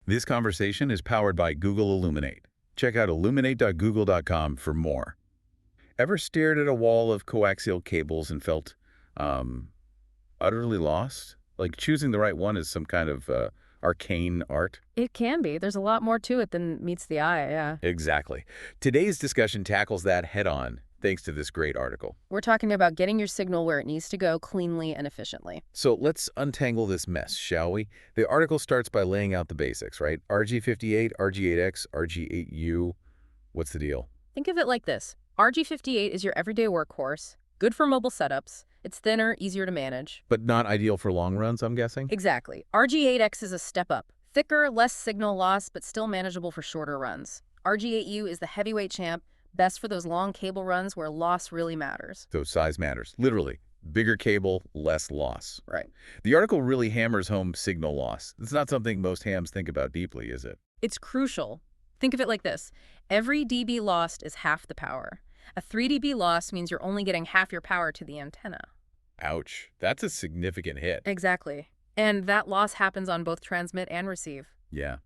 This conversation is powered by Google Illuminate. Check out illuminate.google.com for more. Ever stared at a wall of coaxial cables and felt um, utterly lost? Like choosing the right one is some kind of arcane art? It can be. There's a lot more to it than meets the eye, yeah. Exactly. Today's discussion tackles that head-on, thanks to this great article. We're talking about getting your signal where it needs to go cleanly and efficiently. So let's untangle this mess, shall we? The article starts by laying out the basics, right? RG58, RG8X, RG8U. What's the deal? Think of it like this. RG58 is your everyday workhorse, good for mobile setups. It's thinner, easier to manage. But not ideal for long runs, I'm guessing? Exactly. RG8X is a step up. Thicker, less signal loss, but still manageable for shorter runs. RG8U is the heavyweight champ, best for those long cable runs where loss really matters. So size matters. Literally. Bigger cable, less loss. Right. The article really hammers home signal loss. It's not something most hams think about deeply, is it? It's crucial. Think of it like this. Every dB lost is half the power. A 3 dB loss means you're only getting half your power to the antenna. Ouch. That's a significant hit. Exactly. And that loss happens on both transmit and receive. Yeah.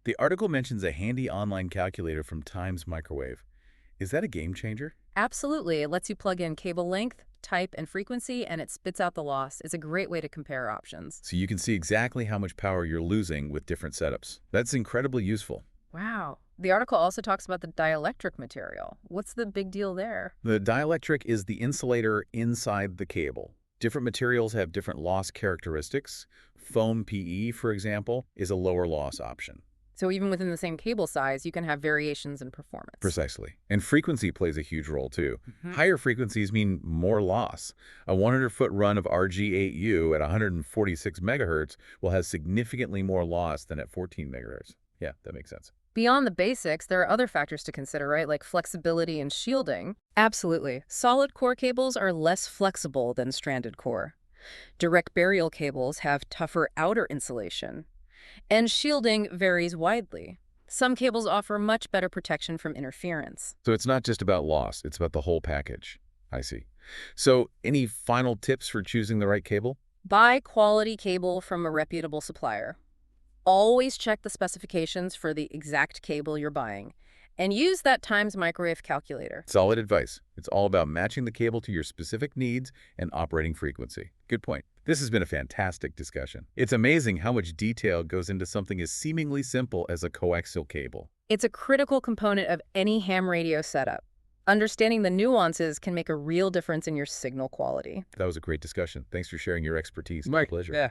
The article mentions a handy online calculator from Times Microwave. Is that a game changer? Absolutely. It lets you plug in cable length, type, and frequency, and it spits out the loss. It's a great way to compare options. So you can see exactly how much power you're losing with different setups. That's incredibly useful. Wow. The article also talks about the dielectric material. What's the big deal there? The dielectric is the insulator inside the cable. Different materials have different loss characteristics. Foam PE, for example, is a lower loss option. So even within the same cable size, you can have variations in performance. Precisely. And frequency plays a huge role, too. Higher frequencies mean more loss. A 100-foot run of RG8U at 146 megahertz will have significantly more loss than at 14 megahertz. Yeah, that makes sense. Beyond the basics, there are other factors to consider, right? Like flexibility and shielding. Absolutely. Solid core cables are less flexible than stranded core. Direct burial cables have tougher outer insulation. And shielding varies widely. Some cables offer much better protection from interference. So it's not just about loss, it's about the whole package. I see. So any final tips for choosing the right cable? Buy quality cable from a reputable supplier. Always check the specifications for the exact cable you're buying. And use that Times Microwave calculator. Solid advice. It's all about matching the cable to your specific needs and operating frequency. Good point. This has been a fantastic discussion. It's amazing how much detail goes into something as seemingly simple as a coaxial cable. It's a critical component of any ham radio setup. Understanding the nuances can make a real difference in your signal quality. That was a great discussion. Thanks for sharing your expertise. My Pleasure. Yeah.